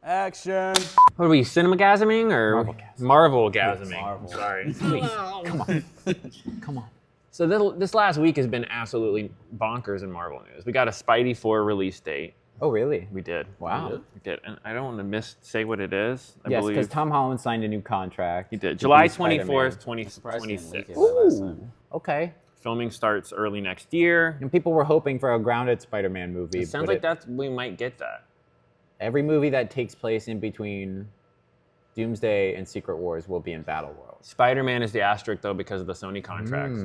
Action. What are we, cinema-gasming or Marvel-gasming? Marvel. Sorry. Come on. Come on. So this last week has been absolutely bonkers in Marvel news. We got a Spidey 4 release date. Oh, really? We did. Wow. We did. And I don't want to say what it is. Yes, because Tom Holland signed a new contract. He did. July 24th, 2026. Ooh. Okay. Filming starts early next year. And people were hoping for a grounded Spider-Man movie. It sounds like we might get that. Every movie that takes place in between Doomsday and Secret Wars will be in Battleworld. Spider-Man is the asterisk, though, because of the Sony contracts.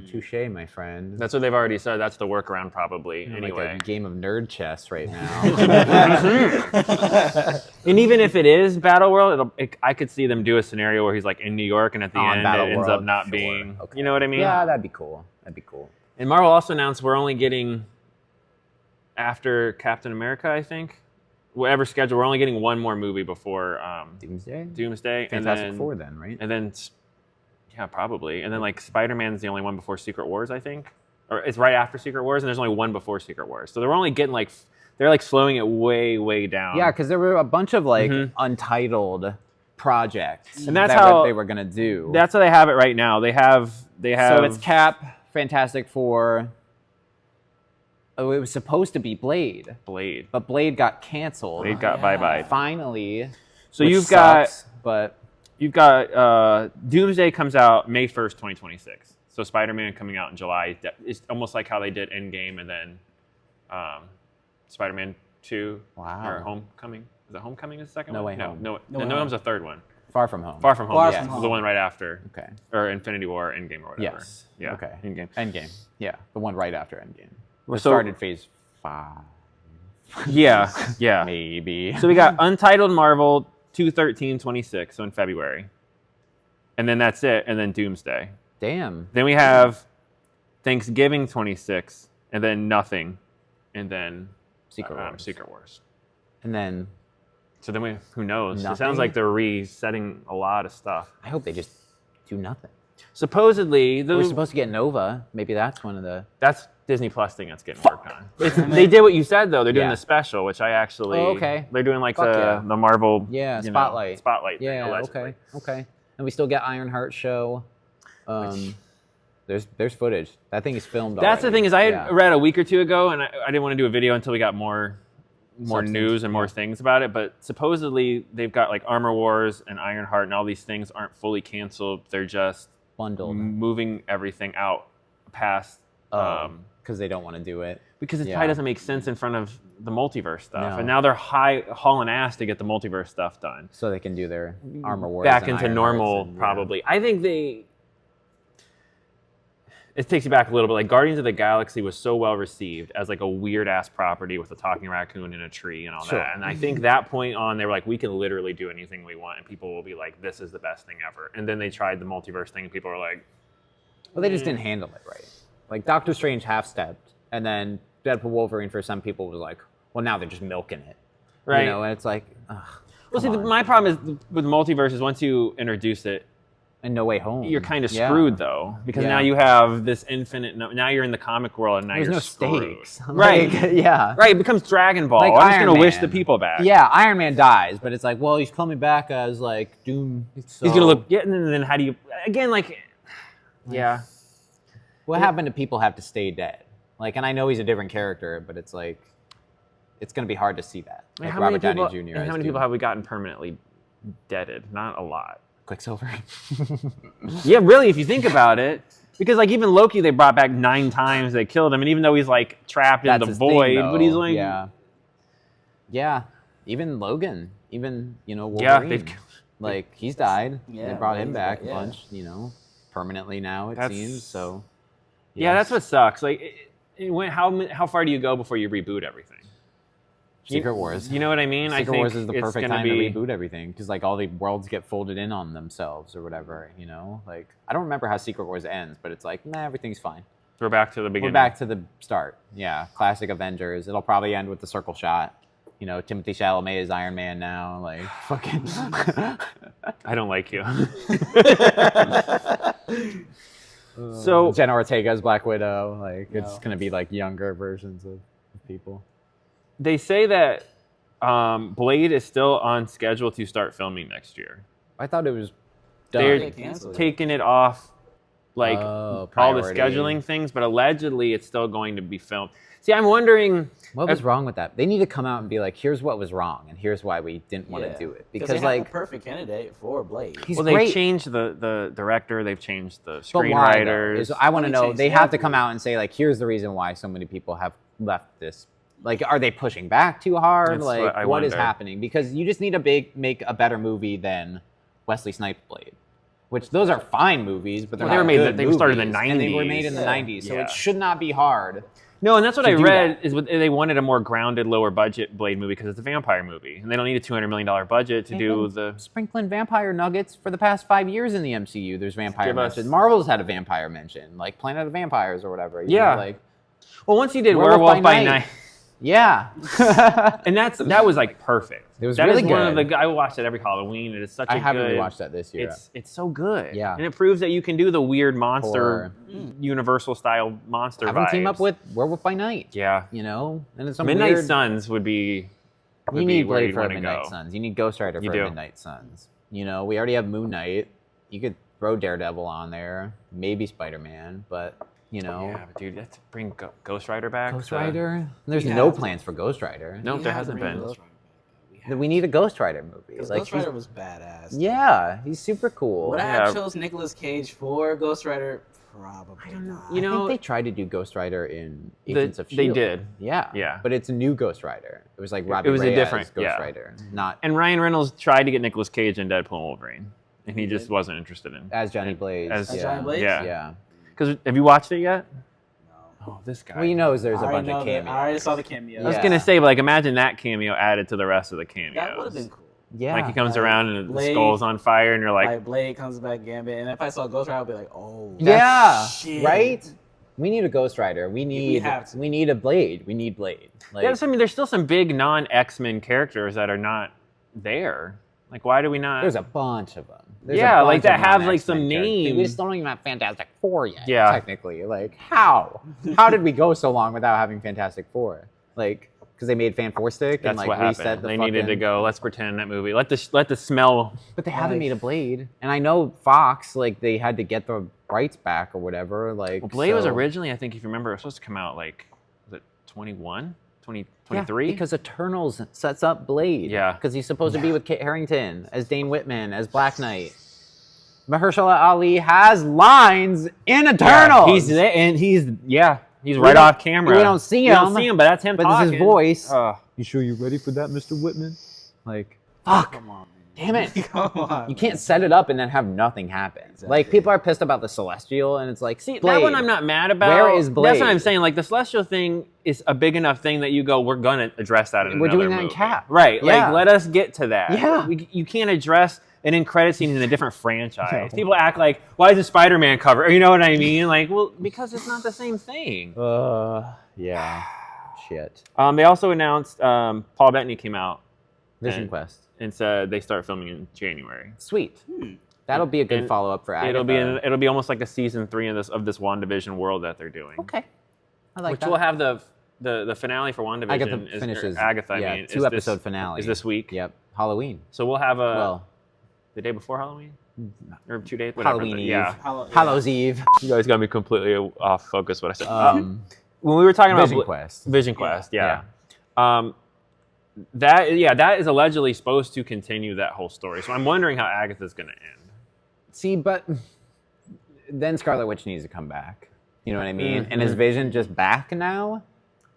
Touche, my friend. That's what they've already said. That's the workaround, probably. Anyway. Like a game of nerd chess right now. And even if it is Battleworld, I could see them do a scenario where he's like in New York, and at the end it ends up not being. Okay. You know what I mean? Yeah, that'd be cool. That'd be cool. And Marvel also announced we're only getting, after Captain America, I think, whatever schedule, we're only getting one more movie before Doomsday. Fantastic Four then, right? And then, yeah, probably. And then like Spider-Man's the only one before Secret Wars, I think. Or it's right after Secret Wars, and there's only one before Secret Wars. So they're only getting they're like slowing it way, way down. Yeah, because there were a bunch of like untitled projects. And that's how they were gonna do. That's how they have it right now. They have. So it's Cap, Fantastic Four. Oh, it was supposed to be Blade. But Blade got canceled. Blade got bye-bye. Finally. So you've got Doomsday comes out May 1st, 2026. So Spider-Man coming out in July. It's almost like how they did Endgame and then Spider-Man 2 or Homecoming. Is it Homecoming is the second one? No Way Home's the third one. Far From Home. Far From Home. The one right after. Okay. Or Infinity War, Endgame or whatever. Yes. Yeah. Okay. Endgame. Yeah. The one right after Endgame. We So- started phase 5. Yeah. Maybe. So we got Untitled Marvel 2/13/26, so in February. And then that's it, and then Doomsday. Damn. Then we have Thanksgiving 26, and then nothing, and then Secret Wars. And then So then who knows? Nothing? It sounds like they're resetting a lot of stuff. I hope they just do nothing. Supposedly, We're supposed to get Nova. Maybe that's one of the... that's Disney Plus thing that's getting worked on. They did what you said, though. They're doing Yeah. the special, which I actually... Oh, okay. They're doing like Fuck the Marvel... Spotlight. Spotlight thing, Yeah, allegedly. okay. And we still get Ironheart show. There's footage. That thing is filmed That's the already. thing is I had read a week or two ago, and I didn't want to do a video until we got more Substance, news and more things about it. But supposedly they've got like Armor Wars and Ironheart, and all these things aren't fully canceled. They're just bundled, moving everything out past because they don't want to do it. Because it probably doesn't make sense in front of the multiverse stuff. No. And now they're hauling ass to get the multiverse stuff done. So they can do their Armor Wars back and into Ironhearts normal, probably. I think it takes you back a little bit. Like Guardians of the Galaxy was so well received as like a weird ass property with a talking raccoon in a tree and all that. And I think that point on, they were like, we can literally do anything we want, and people will be like, this is the best thing ever. And then they tried the multiverse thing, and people were like, well, they just didn't handle it right. Like Doctor Strange half-stepped, and then Deadpool Wolverine for some people was like, well, now they're just milking it, right? You know, and it's like, ugh. Well, see, my problem is with multiverse is once you introduce it, and No Way Home, you're kind of screwed though, because now you have this infinite. Now you're in the comic world, and now there's you're no screwed. stakes, right? Yeah, right. It becomes Dragon Ball. Like I'm just Iron gonna wish Man. the people back. Yeah, Iron Man dies, but it's like, well, he's coming back as like Doom. So. He's gonna look. Yeah, and then how do you again? Like, yeah. What happened to people have to stay dead? Like, and I know he's a different character, but it's like, it's gonna be hard to see that. Like how Robert many Downey people, Jr. And how many people have we gotten permanently deaded? Not a lot. Quicksilver. Yeah, really, if you think about it. Because like even Loki, they brought back 9 times. They killed him, and even though he's like trapped in the void, but he's like, yeah. Even Logan, even Wolverine. Like he's died. They brought him back a bunch, permanently now it seems. So yeah, that's what sucks. Like, how far do you go before you reboot everything? Secret Wars. You know what I mean? Secret Wars is the perfect time to reboot everything because like all the worlds get folded in on themselves or whatever. Like I don't remember how Secret Wars ends, but it's like everything's fine. We're back to the beginning. We're back to the start. Yeah, classic Avengers. It'll probably end with the circle shot. Timothy Chalamet is Iron Man now. Like fucking. I don't like you. So Jenna Ortega's Black Widow. Like it's gonna be like younger versions of people. They say that Blade is still on schedule to start filming next year. I thought it was done. They're taking it off, like all the scheduling things, but allegedly it's still going to be filmed. See, I'm wondering what was wrong with that. They need to come out and be like, "Here's what was wrong, and here's why we didn't want to do it." Because they have a perfect candidate for Blade. They've changed the director, they've changed the screenwriters. I want to know. They have to come out and say like, "Here's the reason why so many people have left this." Like, are they pushing back too hard? That's like, what is happening? Because you just need to make a better movie than Wesley Snipes' Blade. Which those are fine movies, but they were made. They started in the 90s, and they were made in the 90s, so it should not be hard. No, and that's what I read is they wanted a more grounded, lower budget Blade movie because it's a vampire movie, and they don't need a $200 million budget to do the sprinkling vampire nuggets for the past 5 years in the MCU. There's vampire mention. Marvel's had a vampire mention, like Planet of Vampires or whatever. Well, once you did Werewolf by Night. Yeah, and that was like perfect. It was really good. I watched it every Halloween. It is such a good. I haven't rewatched that this year. It's so good. Yeah, and it proves that you can do the weird monster, Universal style monster. Have them team up with Werewolf by Night. Yeah, and it's some Midnight Suns would be. You need Blade for Midnight Suns. You need Ghost Rider for Midnight Suns. We already have Moon Knight. You could throw Daredevil on there, maybe Spider-Man, but. Yeah, but dude, let's bring Ghost Rider back. Ghost Rider? There's no plans for Ghost Rider. No, there hasn't been. We need a Ghost Rider movie. Ghost Rider was badass. Yeah, he's super cool. Would I have chose Nicolas Cage for Ghost Rider? Probably I don't know. I think they tried to do Ghost Rider in Agents of S.H.I.E.L.D. They did. Yeah. But it's a new Ghost Rider. It was like Robbie Reyes a different Ghost Rider. And Ryan Reynolds tried to get Nicolas Cage in Deadpool and Wolverine, and he just wasn't interested in. As Johnny Blaze. As Johnny Blaze? Yeah. Because have you watched it yet? Oh, this guy. Well, he knows there's a bunch of cameos. I already saw the cameo. I was going to say, but like, imagine that cameo added to the rest of the cameos. That would have been cool. Yeah. Like, he comes around and the skull's on fire, and you're like... Blade comes back, Gambit, and if I saw Ghost Rider, I'd be like, oh, shit. Right? We need a Ghost Rider. We need a Blade. We need Blade. There's still some big non-X-Men characters that are not there. Like, why do we not... There's a bunch of them. Like that have like some names. We just don't even have Fantastic Four yet. Yeah, technically. Like how? How did we go so long without having Fantastic Four? Like because they made Fan4stick and like what reset happened. the. They needed to go. Let's pretend that movie. Let the smell. But they haven't made a Blade, and I know Fox like they had to get the rights back or whatever. Like Blade was originally, I think, if you remember, it was supposed to come out like was it 21, 2023? Yeah, because Eternals sets up Blade. Yeah. Because he's supposed to be with Kit Harington as Dane Whitman as Black Knight. Mahershala Ali has lines in Eternals. He's there, and he's right off camera. We don't see him. We don't see him, but that's him. But this is his voice. You sure you're ready for that, Mr. Whitman? Like, fuck. Come on, damn it. Come on. You can't set it up and then have nothing happen. Exactly. Like, people are pissed about the Celestial, and it's like, see, Blade. That one I'm not mad about. Where is Blade? That's what I'm saying. Like, the Celestial thing is a big enough thing that you go, we're going to address that in another movie. We're doing that in Cap. Right. Yeah. Like, let us get to that. Yeah. You can't address an end credit scene in a different franchise. People act like, why is a Spider-Man cover? You know what I mean? Like, well, because it's not the same thing. Yeah. Shit. They also announced Paul Bettany came out. Vision Quest. And said they start filming in January. Sweet. That'll be a good follow-up for Agatha. It'll be almost like a season 3 of this WandaVision world that they're doing. Okay. I like that. Which will have the finale for WandaVision. Agatha finishes. Agatha, I mean. 2-episode finale. Is this week. Yep. Halloween. So we'll have the day before Halloween? Or 2 days? Whatever. Halloween Eve. Yeah. Hallow's Eve. You guys got me completely off focus what I said. When we were talking about Vision Quest, yeah. That is allegedly supposed to continue that whole story. So I'm wondering how Agatha's going to end. See, but then Scarlet Witch needs to come back. You know what I mean? And is Vision just back now?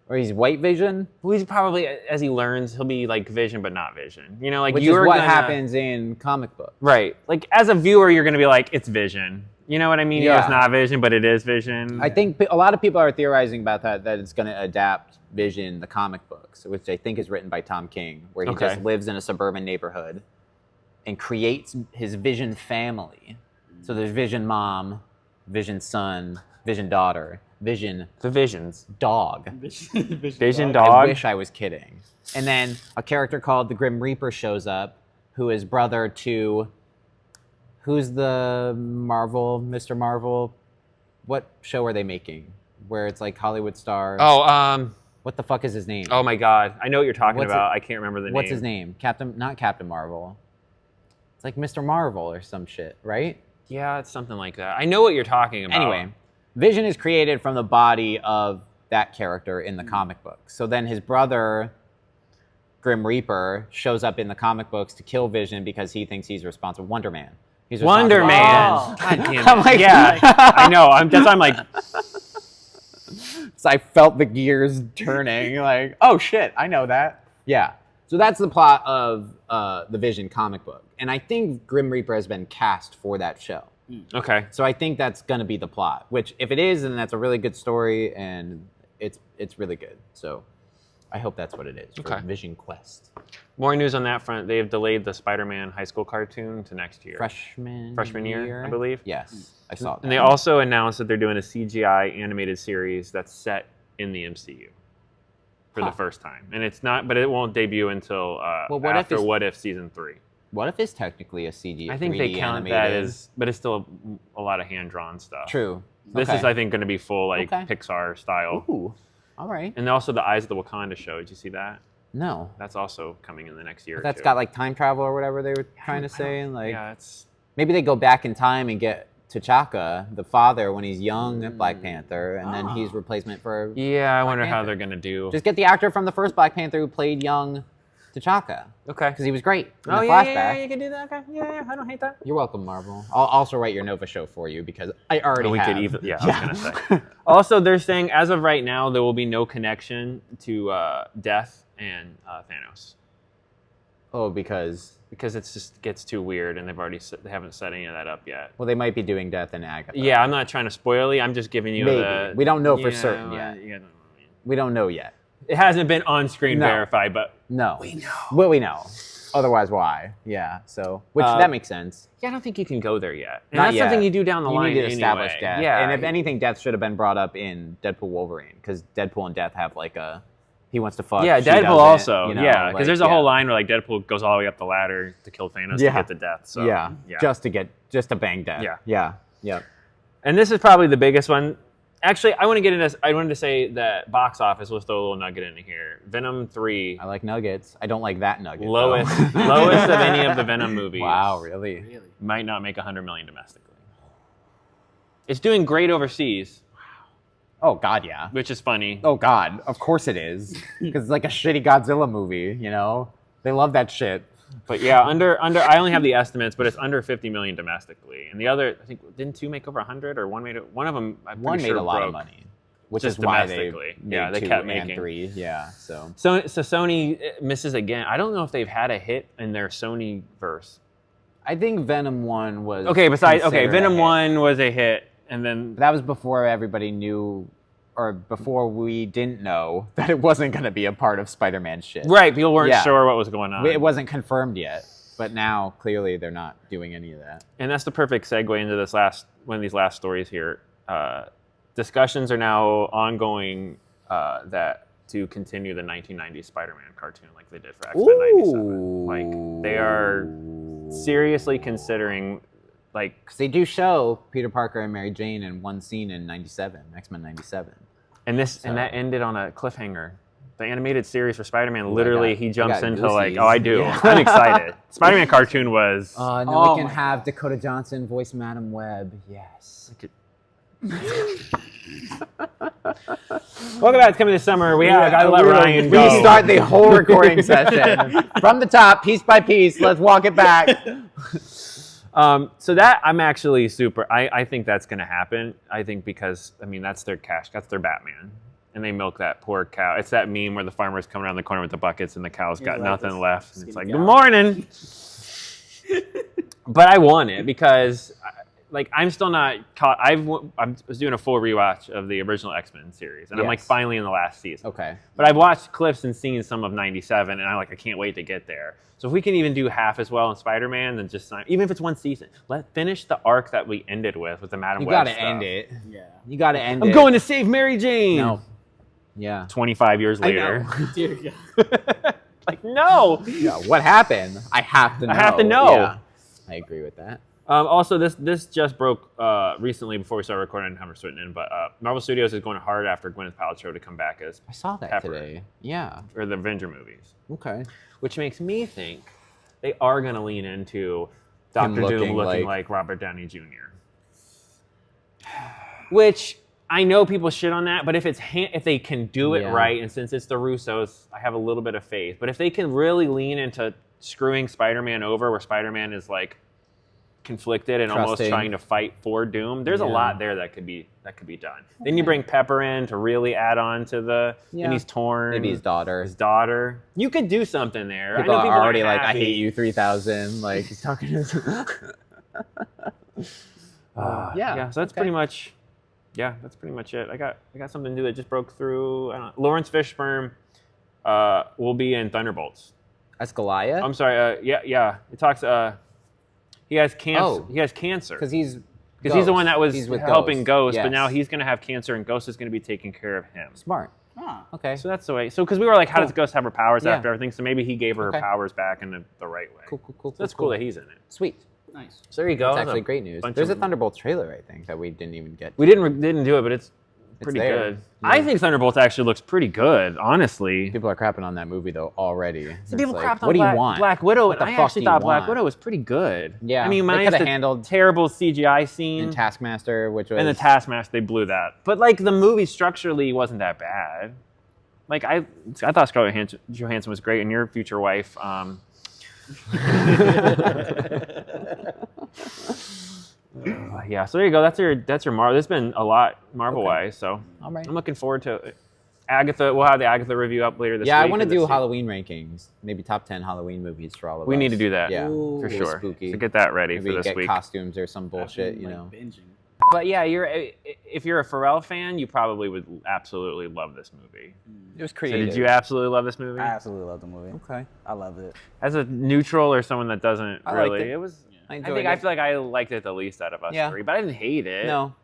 Or he's White Vision? Well, he's probably, as he learns, he'll be like Vision, but not Vision. You know, like which is what happens in comic books. Right. Like, as a viewer, you're going to be like, it's Vision. You know what I mean? Yeah. It's not Vision, but it is Vision. I think a lot of people are theorizing about that it's going to adapt Vision, the comic books, which I think is written by Tom King, where he just lives in a suburban neighborhood and creates his Vision family. So there's Vision Mom, Vision Son, Vision Daughter, Vision... The Visions. Dog. Vision Dog? I wish I was kidding. And then a character called the Grim Reaper shows up, who is brother to... Who's the Mr. Marvel? What show are they making? Where it's like Hollywood stars. Oh, What the fuck is his name? Oh my god, I know what you're talking about. I can't remember the name. What's his name? Not Captain Marvel. It's like Mr. Marvel or some shit, right? Yeah, it's something like that. I know what you're talking about. Anyway, Vision is created from the body of that character in the comic books. So then his brother, Grim Reaper, shows up in the comic books to kill Vision because he thinks he's responsible. Wonder Man. He's Wonder responsible. Man. Oh. God damn it. I'm like, yeah, I know. I'm like, So I felt the gears turning, like, oh shit, I know that. Yeah. So that's the plot of the Vision comic book. And I think Grim Reaper has been cast for that show. okay. So I think that's going to be the plot, which if it is, then that's a really good story and it's really good. So I hope that's what it is for Okay. Vision Quest. More news on that front. They've delayed the Spider-Man high school cartoon to next year. Freshman year, I believe. Yes, I saw that. And they also announced that they're doing a CGI animated series that's set in the MCU for the first time. And it's not, but it won't debut until after What If Season 3. What if it's technically a CG? I think 3D they count animated? that as, but it's still a lot of hand-drawn stuff. True. This Okay. is, I think, going to be full, like, Okay. Pixar style. Ooh, all right. And also the Eyes of the Wakanda show. Did you see that? No. That's also coming in the next year. That's or two. got like time travel or whatever they were trying to say. And like, Yeah, it's. maybe they go back in time and get T'Chaka, the father, when he's young at Black Panther, and then he's replacement for. Yeah, I wonder how Panther. they're going to do. Just get the actor from the first Black Panther who played young T'Chaka, Okay. because he was great in Oh, the yeah, flashback. you can do that. Okay. Yeah, I don't hate that. You're welcome, Marvel. I'll also write your Nova show for you because I already We have. could even, yeah, I was going to say. Also, they're saying as of right now, there will be no connection to Death and Thanos. Oh, because Because it just gets too weird, and they haven't set any of that up yet. well, they might be doing Death and Agatha. Yeah, I'm not trying to spoil you. I'm just giving you Maybe. We don't know for certain yet. Yeah, We don't know yet. it hasn't been on-screen No. verified, but No. We know. Well, we know. Otherwise, why? Yeah. So, which that makes sense. yeah, I don't think you can go there yet. And Not that's yet. something you do down the You line need to establish anyway. Death. Yeah, And if anything, Death should have been brought up in Deadpool Wolverine because Deadpool and Death have like a he wants to fuck. yeah, she Deadpool doesn't, also. you know, Yeah, because like, there's a whole line where like Deadpool goes all the way up the ladder to kill Thanos to Yeah. get to Death. So yeah. yeah. Just to bang Death. Yeah. Yeah. Yeah. And this is probably the biggest one. Actually, I want to get into. I wanted to say that box office. Let's throw a little nugget into here. Venom 3, I like nuggets. I don't like that nugget. lowest though. lowest of any of the Venom movies. Wow, really? Really? Might not make $100 million domestically. It's doing great overseas, Oh God, yeah. which is funny. Oh God, of course it is. Because it's like a shitty Godzilla movie. You know, they love that shit. But yeah, under I only have the estimates, but it's under 50 million domestically. And the other, I think, didn't two make over 100 or one of them? I'm One pretty made sure a lot broke. of money, which Just is why they domestically. made Yeah, they 2 kept and making. 3. Yeah, so So Sony misses again. I don't know if they've had a hit in their Sony verse. I think Venom 1 was Venom considered a hit. 1 was a hit, and then But that was before everybody knew, or before we didn't know that it wasn't going to be a part of Spider-Man shit. right, people weren't Yeah. sure what was going on. It wasn't confirmed yet, but now clearly they're not doing any of that. And that's the perfect segue into this one of these last stories here. Discussions are now ongoing that to continue the 1990s Spider-Man cartoon like they did for X-Men 97. Like they are seriously considering, like, Because they do show Peter Parker and Mary Jane in one scene in 97, X-Men 97. and that ended on a cliffhanger. The animated series for Spider-Man, literally, he jumps got into like, goosies. oh, I do. Yeah. I'm excited. Spider-Man cartoon was. And then Oh we can my have Dakota Johnson voice Madam Web. Yes. Welcome back to Coming This Summer. We gotta let Ryan go. Restart the whole recording session from the top, piece by piece. Let's walk it back. So that I'm actually super. I think that's going to happen. I think because that's their cash. That's their Batman, and they milk that poor cow. It's that meme where the farmer's coming around the corner with the buckets, and the cow's got like nothing this left. And it's like, skinny good cow. morning. But I want it because, I'm still not caught. I was doing a full rewatch of the original X-Men series, and I'm like Yes. finally in the last season. Okay. But I've watched clips and seen some of 97, and I can't wait to get there. So if we can even do half as well in Spider-Man, then just even if it's one season, finish the arc that we ended with the Madam You Web gotta stuff. end it. Yeah. You gotta end it. I'm going to save Mary Jane. No. Yeah. 25 years I later. know. Dear God. No. Yeah. What happened? I have to know. I have to know. Yeah. I agree with that. Also, this just broke recently before we started recording on Hummer Switten, but Marvel Studios is going hard after Gwyneth Paltrow to come back as I saw that Pepper today. Yeah. for the Avenger movies, Okay. which makes me think they are going to lean into Doctor Doom looking like Robert Downey Jr. Which I know people shit on that, but if they can do it right, and since it's the Russos, I have a little bit of faith. But if they can really lean into screwing Spider-Man over, where Spider-Man is like conflicted and almost trying to fight for Doom, there's a lot there that could be done. Then you bring Pepper in to really add on to the, and he's torn. Maybe his daughter. You could do something there. People, I know people are already aren't like, happy. I hate you 3000. Like He's talking to yeah, so that's pretty much it. I got something new that just broke through. Lawrence Fishburne will be in Thunderbolts. That's Goliath? I'm sorry. Yeah. It talks. He has cancer. Oh. He has cancer Because he's the one that was helping Ghost, Yes. but now he's going to have cancer, and Ghost is going to be taking care of him. Smart. Ah. Okay. So that's the way. So because we were like, how does Ghost have her powers Yeah. after everything? So maybe he gave her her powers back in the right way. Cool. So that's cool that he's in it. Sweet. Nice. So there you go. That's actually great news. There's a Thunderbolts trailer, I think, that we didn't even get. We didn't do it, but it's pretty there. good. Yeah. I think Thunderbolts actually looks pretty good, honestly. People are crapping on that movie though already. See, people like, crapped on what do you want? Black Widow, What the and I fuck actually do you thought Black want? Widow was pretty good. Yeah, I mean, they minus coulda the handled terrible CGI scene in Taskmaster, which was and the Taskmaster, they blew that. But like the movie structurally wasn't that bad. Like I thought Scarlett Johansson was great, and your future wife. Yeah, so there you go. That's your Marvel. There's been a lot Marvel-wise, so All right. I'm looking forward to it. Agatha, we'll have the Agatha review up later this week. Yeah, I want to or do this Halloween rankings. Maybe top 10 Halloween movies for all of us. We need to do that. Yeah, Ooh. for sure. Spooky. So get that ready Maybe for this get week. costumes or some bullshit, you know. Binging. But yeah, if you're a Pharrell fan, you probably would absolutely love this movie. It was So creative. did you absolutely love this movie? I absolutely love the movie. Okay. I love it. As a neutral or someone that doesn't I liked really, it. was. I I enjoyed think it. I feel like I liked it the least out of us Yeah. three, but I didn't hate it. No,